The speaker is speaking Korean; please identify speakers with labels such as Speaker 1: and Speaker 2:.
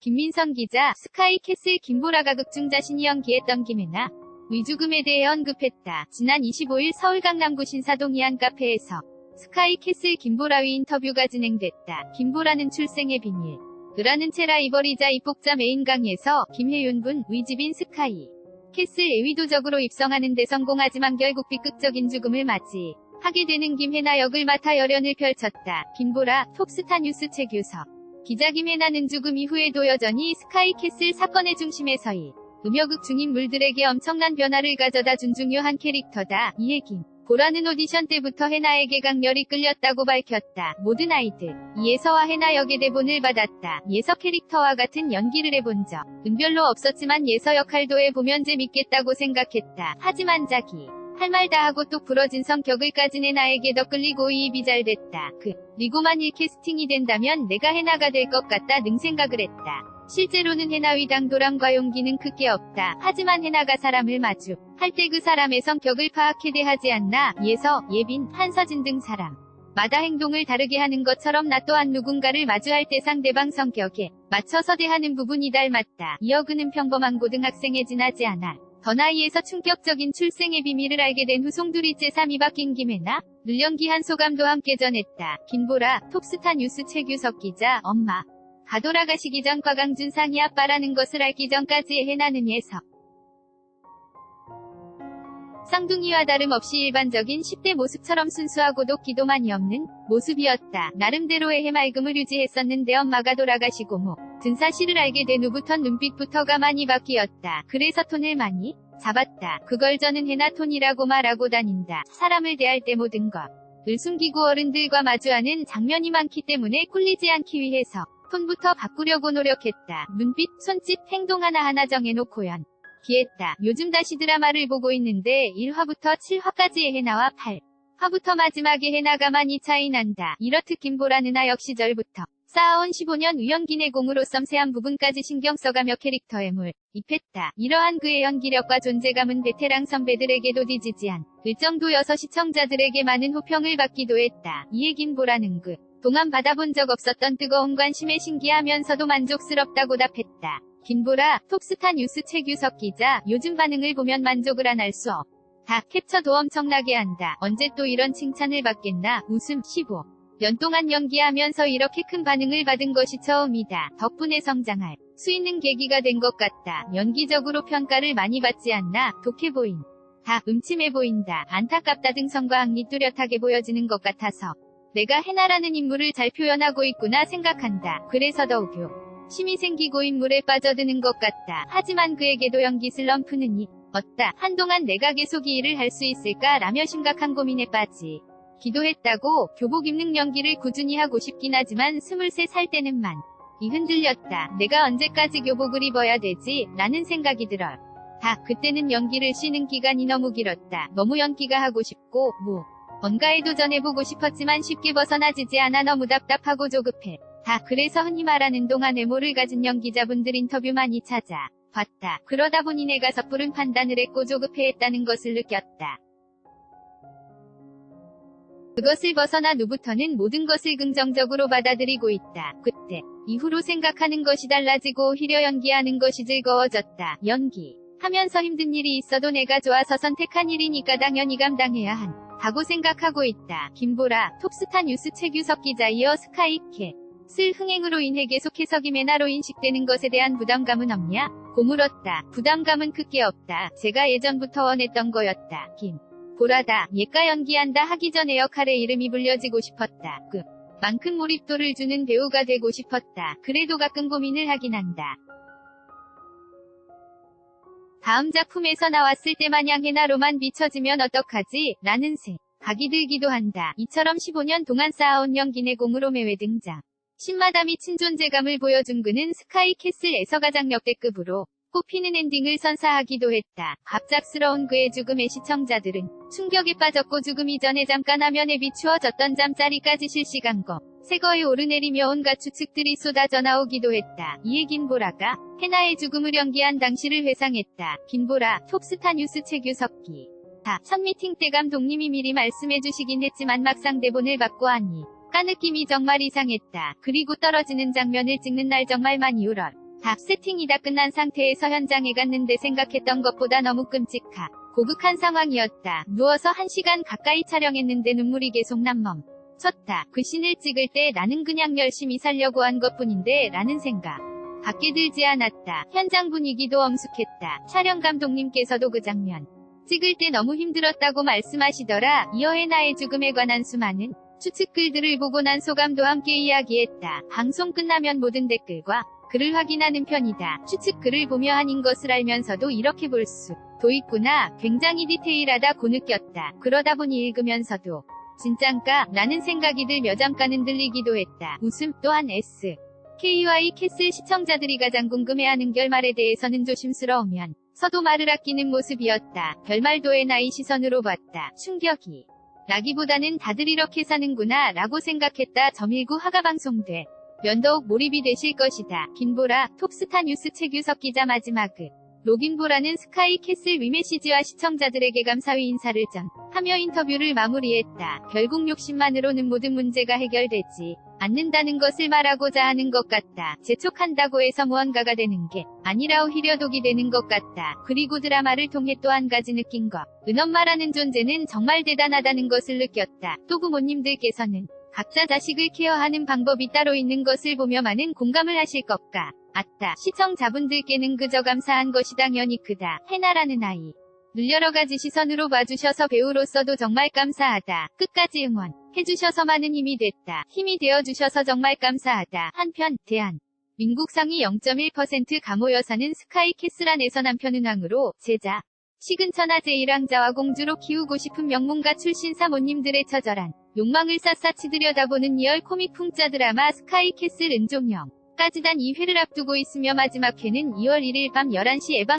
Speaker 1: 김민선 기자, 스카이캐슬 김보라가 극중 자신이 연기했던 김혜나 위죽음에 대해 언급했다. 지난 25일 서울 강남구 신사동 이한 카페에서 스카이캐슬 김보라위 인터뷰가 진행됐다. 김보라는 출생의 비밀. 으라는 채 라이벌이자 입복자 메인 강에서 김혜윤 군 위집인 스카이 캐슬에 의도적으로 입성하는 데 성공하지만 결국 비극적인 죽음을 맞이하게 되는 김혜나 역을 맡아 열연을 펼쳤다. 김보라, 톱스타 뉴스 최규석 기자. 김혜나는 죽음 이후에도 여전히 스카이캐슬 사건의 중심에 서이 음역극 중인물들에게 엄청난 변화를 가져다 준 중요한 캐릭터다. 이에 김보라는 오디션 때부터 해나에게 강렬히 끌렸다고 밝혔다. 모든 아이들 이예서와 해나 역의 대본을 받았다. 예서 캐릭터와 같은 연기를 해본 적은 별로 없었지만 예서 역할도 해보면 재밌겠다고 생각했다. 하지만 자기 할 말 다 하고 똑 부러진 성격을 가진 해나에게 더 끌리고 이입이 잘 됐다. 그리고 만일 캐스팅이 된다면 내가 해나가 될 것 같다 등 생각을 했다. 실제로는 해나의 당돌함과 용기는 크게 없다. 하지만 해나가 사람을 마주할 때 그 사람의 성격을 파악해 대하지 않나. 예서, 예빈, 한서진 등 사람마다 행동을 다르게 하는 것처럼 나 또한 누군가를 마주할 때 상대방 성격에 맞춰서 대하는 부분이 닮았다. 이어 그는 평범한 고등학생에 지나지 않아 더 나이에서 충격적인 출생의 비밀을 알게 된 후 송두리 제3이 바뀐 김혜나 늘 연기한 소감도 함께 전했다. 김보라, 톱스타 뉴스 최규석 기자. 엄마 가 돌아가시기 전 곽강준 상이 아빠라는 것을 알기 전까지의 해나는 예서 쌍둥이와 다름없이 일반적인 10대 모습처럼 순수하고도 기도 많이 없는 모습이었다. 나름대로의 해맑음을 유지했었는데 엄마가 돌아가시고 든 사실을 알게 된 후부턴 눈빛부터가 많이 바뀌었다. 그래서 톤을 많이 잡았다. 그걸 저는 해나 톤이라고 말하고 다닌다. 사람을 대할 때 모든 것을 숨기고 어른들과 마주하는 장면이 많기 때문에 꿀리지 않기 위해서 톤부터 바꾸려고 노력했다. 눈빛, 손짓, 행동 하나하나 정해놓고 연기했다. 요즘 다시 드라마를 보고 있는데 1화부터 7화까지의 해나와 8화부터 마지막에 해나가 많이 차이 난다. 이렇듯 김보라는 아역 시절부터 쌓아온 15년 우연기 내공으로 섬세한 부분까지 신경 써가며 캐릭터에 몰입했다. 이러한 그의 연기력과 존재감은 베테랑 선배들에게도 뒤지지 않을 정도여서 시청자들에게 많은 호평을 받기도 했다. 이에 김보라는 동안 받아본 적 없었던 뜨거운 관심에 신기하면서도 만족스럽다고 답했다. 김보라, 톱스타 뉴스 최규석 기자. 요즘 반응을 보면 만족을 안 할 수 없다. 캡처도 엄청나게 한다. 언제 또 이런 칭찬을 받겠나. 웃음. 15년 동안 연기하면서 이렇게 큰 반응을 받은 것이 처음이다. 덕분에 성장할 수 있는 계기가 된 것 같다. 연기적으로 평가를 많이 받지 않나. 독해 보인다. 음침해 보인다. 안타깝다 등 성과학이 뚜렷하게 보여지는 것 같아서 내가 해나라는 인물을 잘 표현하고 있구나 생각한다. 그래서 더욱 욕심이 생기고 인물에 빠져드는 것 같다. 하지만 그에게도 연기 슬럼프는 있었다. 한동안 내가 계속 이 일을 할 수 있을까 라며 심각한 고민에 빠지기도 했다고. 교복 입는 연기를 꾸준히 하고 싶긴 하지만 23살 때는 많이 흔들렸다. 내가 언제까지 교복을 입어야 되지? 라는 생각이 들었다. 그때는 연기를 쉬는 기간이 너무 길었다. 너무 연기가 하고 싶고 뭔가에 도전해보고 싶었지만 쉽게 벗어나지지 않아 너무 답답하고 조급해. 그래서 흔히 말하는 동안 외모를 가진 연기자분들 인터뷰 많이 찾아봤다. 그러다 보니 내가 섣부른 판단을 했고 조급해했다는 것을 느꼈다. 그것을 벗어난 후부터는 모든 것을 긍정적으로 받아들이고 있다. 그때 이후로 생각하는 것이 달라지고 오히려 연기하는 것이 즐거워졌다. 연기하면서 힘든 일이 있어도 내가 좋아서 선택한 일이니까 당연히 감당해야 한다고 생각하고 있다. 김보라, 톱스타 뉴스 최규석 기자. 이어 스카이캐슬 흥행으로 인해 계속해서 김혜나로 인식되는 것에 대한 부담감은 없냐? 고 물었다. 부담감은 크게 없다. 제가 예전부터 원했던 거였다. 김보라다. 예가 연기한다 하기 전에 역할의 이름이 불려지고 싶었다. 만큼 몰입도를 주는 배우가 되고 싶었다. 그래도 가끔 고민을 하긴 한다. 다음 작품에서 나왔을 때 마냥 해나로만 비춰지면 어떡하지? 라는 생각이 들기도 한다. 이처럼 15년 동안 쌓아온 연기 내공으로 매회 등장. 신마담이 친존재감을 보여준 그는 스카이캐슬에서 가장 역대급으로 꼽히는 엔딩을 선사하기도 했다. 갑작스러운 그의 죽음에 시청자들은 충격에 빠졌고 죽음 이전에 잠깐 화면에 비추어졌던 잠자리까지 실시간 새거에 오르내리며 온갖 추측들이 쏟아져 나오기도 했다. 이에 김보라가 해나의 죽음을 연기한 당시를 회상했다. 김보라, 톱스타 뉴스 최규석 기자. 첫 미팅 때 감독님이 미리 말씀해주시긴 했지만 막상 대본을 받고 하니까 느낌이 정말 이상했다. 그리고 떨어지는 장면을 찍는 날 정말 많이 울었다. 다 세팅이 다 끝난 상태에서 현장에 갔는데 생각했던 것보다 너무 끔찍하. 고극한 상황이었다. 누워서 1시간 가까이 촬영했는데 눈물이 계속 멈췄다. 그 씬을 찍을 때 나는 그냥 열심히 살려고 한 것뿐인데 라는 생각 밖에 들지 않았다. 현장 분위기도 엄숙했다. 촬영 감독님께서도 그 장면 찍을 때 너무 힘들었다고 말씀하시더라. 이어 해나의 죽음에 관한 수많은 추측글들을 보고 난 소감도 함께 이야기했다. 방송 끝나면 모든 댓글과 글을 확인하는 편이다. 추측글을 보며 아닌 것을 알면서도 이렇게 볼 수도 있구나. 굉장히 디테일하다고 느꼈다. 그러다 보니 읽으면서도 진짠가? 라는 생각이 들며 잠깐은 들리기도 했다. 웃음. 또한 SKY 캐슬 시청자들이 가장 궁금해하는 결말에 대해서는 조심스러우면 서도 말을 아끼는 모습이었다. 결말도 해나의 시선으로 봤다. 충격이 라기보다는 다들 이렇게 사는구나 라고 생각했다. 점일구 화가 방송돼 면 더욱 몰입이 되실 것이다. 김보라, 톱스타 뉴스 최규석 기자. 마지막을 로긴보라는 스카이 캐슬 위메시지와 시청자들에게 감사의 인사를 전하며 인터뷰를 마무리했다. 결국 욕심만으로는 모든 문제가 해결되지 않는다는 것을 말하고자 하는 것 같다. 재촉한다고 해서 무언가가 되는 게 아니라 오히려 독이 되는 것 같다. 그리고 드라마를 통해 또 한 가지 느낀 것. 은엄마라는 존재는 정말 대단하다는 것을 느꼈다. 또 부모님들께서는 각자 자식을 케어하는 방법이 따로 있는 것을 보며 많은 공감을 하실 것 같다. 시청자분들께는 그저 감사한 것이 당연히 크다. 해나라는 아이 늘 여러가지 시선으로 봐주셔서 배우로서도 정말 감사하다. 끝까지 응원해주셔서 많은 힘이 됐다. 힘이 되어주셔서 정말 감사하다. 한편 대한민국 상위 0.1% 가모 여사는 스카이 캐슬 안에서 남편 은왕으로 제자 시근천하 제1왕자와 공주로 키우고 싶은 명문가 출신 사모님들의 처절한 욕망을 샅샅이 들여다보는 리얼 코믹 풍자 드라마 스카이 캐슬 은종영까지 단 2회를 앞두고 있으며 마지막 회는 2월 1일 밤 11시 예방